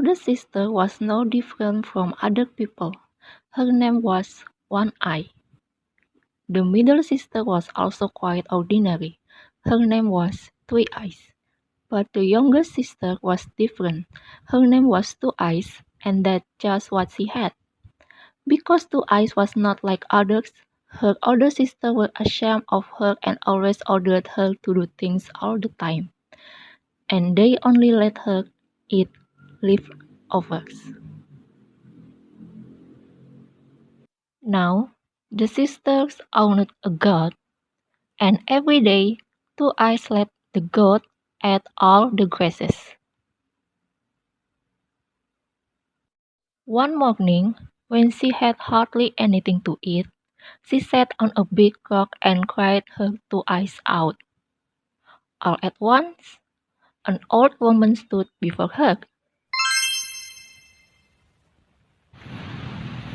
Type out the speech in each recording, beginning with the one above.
oldest sister was no different from other people. Her name was One Eye. The middle sister was also quite ordinary. Her name was Three Eyes. But the younger sister was different. Her name was Two Eyes, and that's just what she had. Because Two Eyes was not like others, her older sister was ashamed of her and always ordered her to do things all the time. And they only let her eat leftovers. Now, the sisters owned a goat, and every day Two Eyes let the goat eat all the grasses. One morning, when she had hardly anything to eat, she sat on a big rock and cried her two eyes out. All at once, an old woman stood before her.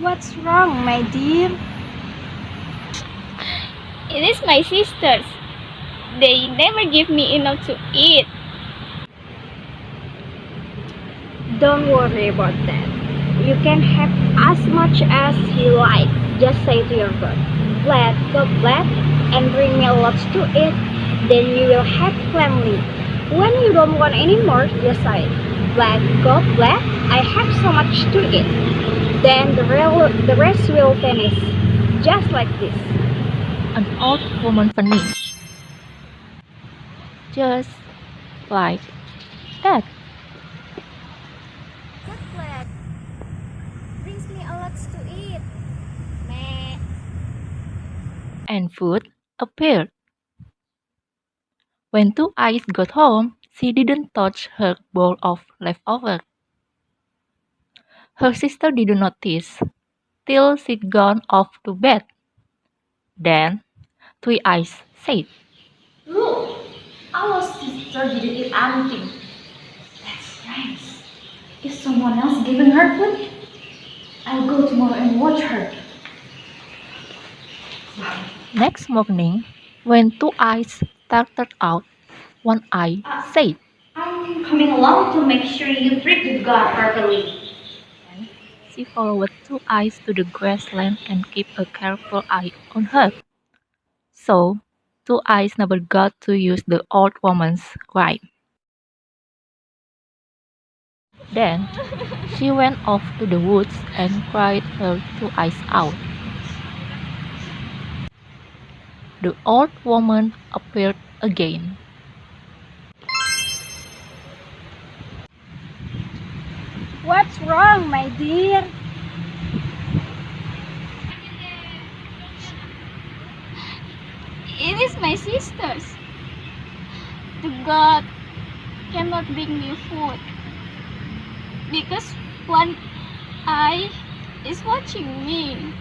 What's wrong, my dear? It is my sisters. They never give me enough to eat. Don't worry about that. You can have as much as you like. Just say to your God, "Bless, God bless, and bring me lots to eat." Then you will have plenty. When you don't want any more, just say, "Bless, God bless, I have so much to eat." Then the rest will vanish. Just like this. An old woman vanished. Just like that. God bless. Brings me a lot to eat. Meh. And food appeared. When Two Eyes got home, she didn't touch her bowl of leftovers. Her sister didn't notice till she'd gone off to bed. Then Three Eyes said, Look, our sister didn't eat anything. That's strange. Is someone else giving her food? I'll go tomorrow and watch her. Next morning, when Two Eyes started out, One Eye said, I'm coming along to make sure you treat the god properly. and she followed Two Eyes to the grassland and kept a careful eye on her. So, Two Eyes never got to use the old woman's rhyme. Then, she went off to the woods and cried her two eyes out. The old woman appeared again. What's wrong, my dear? It is my sisters. The God cannot bring me food because one eye is watching me.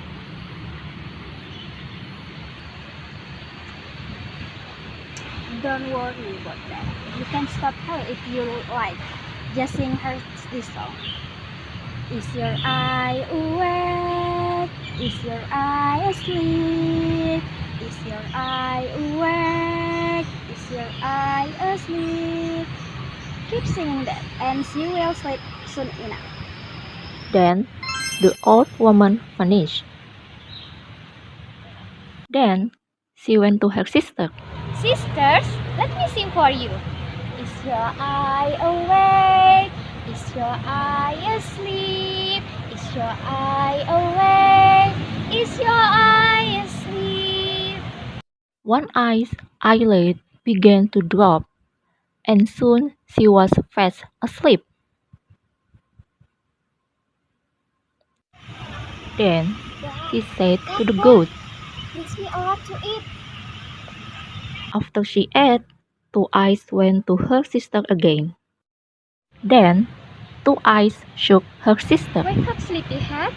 Don't worry about that. You can stop her if you like. Just sing her this song. Is your eye awake? Is your eye asleep? Is your eye awake? Is your eye asleep? Keep singing that and she will sleep soon enough. Then, the old woman vanished. Then, she went to her sister. Sisters, let me sing for you. Is your eye awake? Is your eye asleep? Is your eye awake? Is your eye asleep? One Eye's eyelid began to drop, and soon she was fast asleep. Then, she said to the goat. Brings me a lot to eat. After she ate, Two Eyes went to her sister again. Then, Two Eyes shook her sister. Wake up, sleepyhead.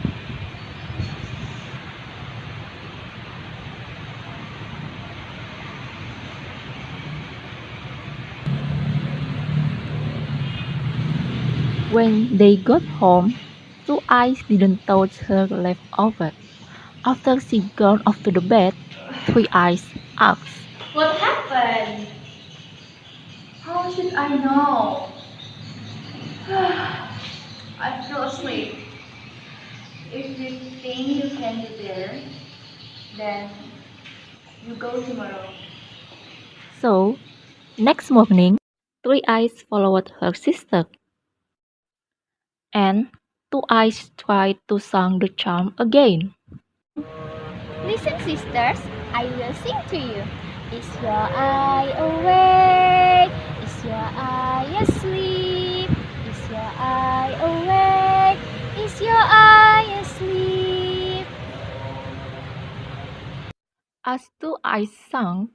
When they got home, Two Eyes didn't touch her leftovers. After she'd gone off to the bed, Three Eyes asked, What happened? How should I know? I feel asleep. If you think you can be there, then you go tomorrow. So, next morning, Three Eyes followed her sister, and Two Eyes tried to sing the charm again. Listen, sisters, I will sing to you. Is your eye awake? Is your eye asleep? Is your eye awake? Is your eye asleep? As Two Eyes sang,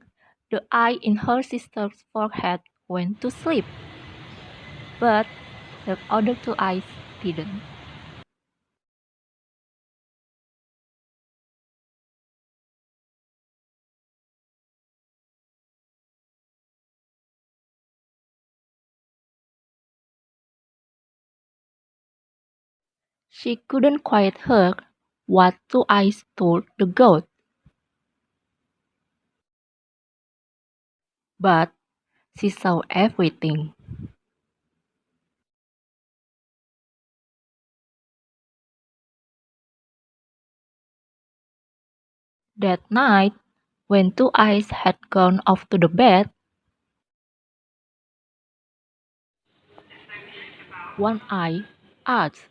the eye in her sister's forehead went to sleep, but the other two eyes didn't. She couldn't quite hear what Two Eyes told the goat, but she saw everything. That night, when Two Eyes had gone off to the bed, One Eye asked,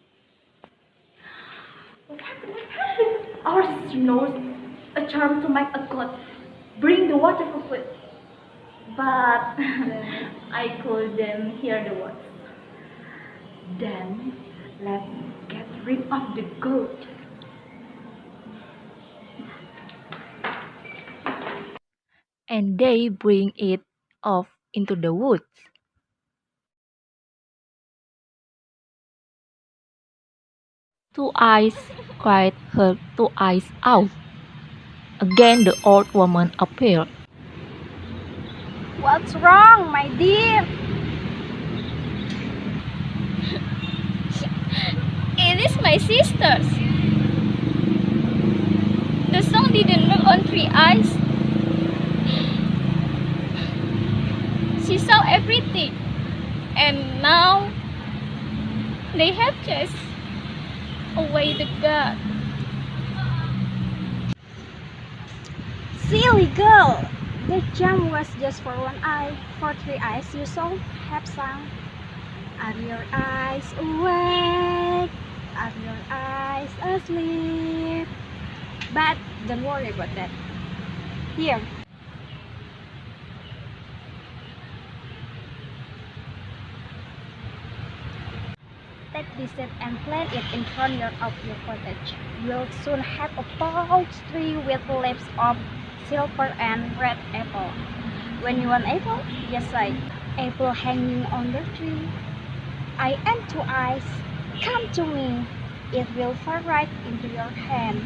Our sister knows a charm to make a god bring the water for food. But I couldn't hear the words. Then let's get rid of the goat. and they bring it off into the woods. Two Eyes cried her two eyes out. Again the old woman appeared. What's wrong, my dear? It is my sisters. The song didn't work on Three Eyes. She saw everything, and now they have chased away the god. Silly girl! The jam was just for one eye. For three eyes, you saw have sung. Are your eyes awake? Are your eyes asleep? But don't worry about that. Here, take this seed and plant it in front of your cottage. You'll soon have a tall tree with leaves of silver and red apple. When you want apple, just say, apple hanging on the tree. I am two eyes. Come to me. It will fall right into your hand.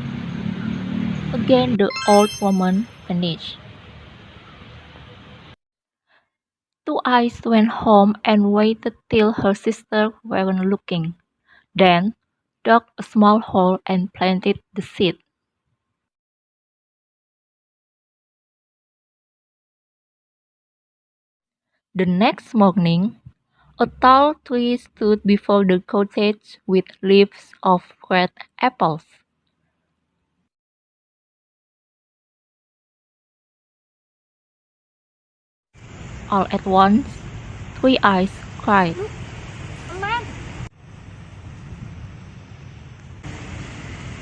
Again the old woman vanished. Two Eyes went home and waited till her sister weren't looking, then dug a small hole and planted the seed. The next morning, a tall tree stood before the cottage with leaves of red apples. All at once, Three Eyes cried, Man!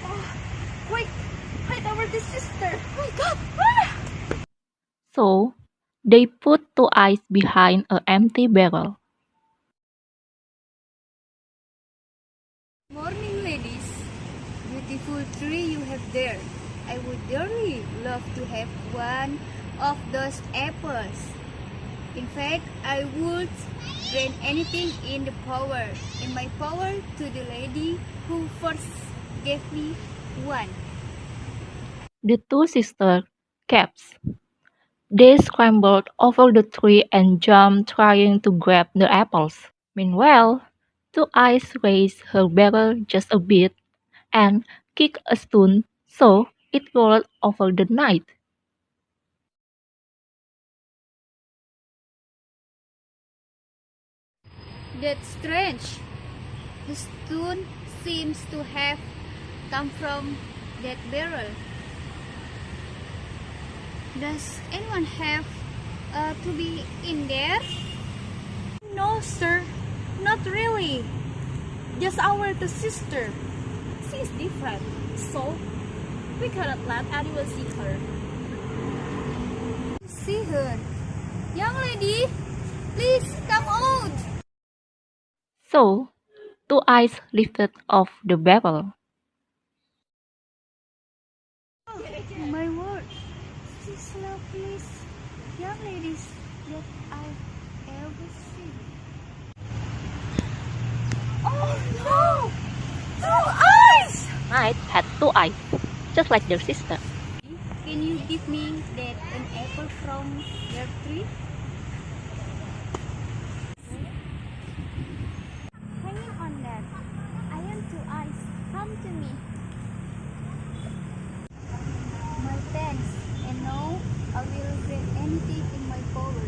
Oh, quick! Hide over the sister! Oh my god! Ah! so they put Two Eyes behind an empty barrel. Morning, ladies. Beautiful tree you have there. I would dearly love to have one of those apples. In fact, I would grant anything in my power to the lady who first gave me one. The two sisters gasped. They scrambled over the tree and jumped trying to grab the apples. Meanwhile, Two Eyes raised her barrel just a bit and kicked a stone so it rolled over the night. That's strange. The stone seems to have come from that barrel. Does anyone have to be in there? No, sir, not really. Just our two sister. She is different, so we cannot let anyone see her. See her. Young lady, please come out. So, Two Eyes lifted off the barrel. My word, she's the loveliest young ladies that I've ever seen. Oh no! Two eyes! Knight had two eyes, just like their sister. Can you give me that an apple from your tree? Hanging on that. I am Two Eyes. Come to me. My thanks, and now I will grab anything in my power.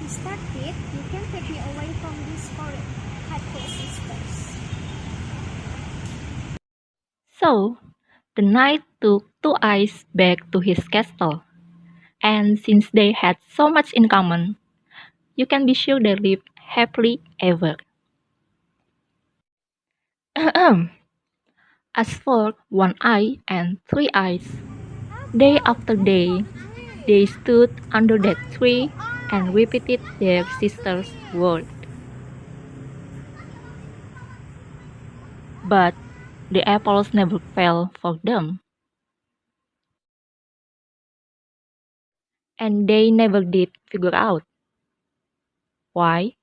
To start with, you can take me away from these horrid, hateful sisters. So, the knight took Two Eyes back to his castle. And since they had so much in common, you can be sure they lived happily ever. As for One Eye and Three Eyes, day after day, they stood under that tree and repeated their sister's word. But the apples never fell for them. And they never did figure out why.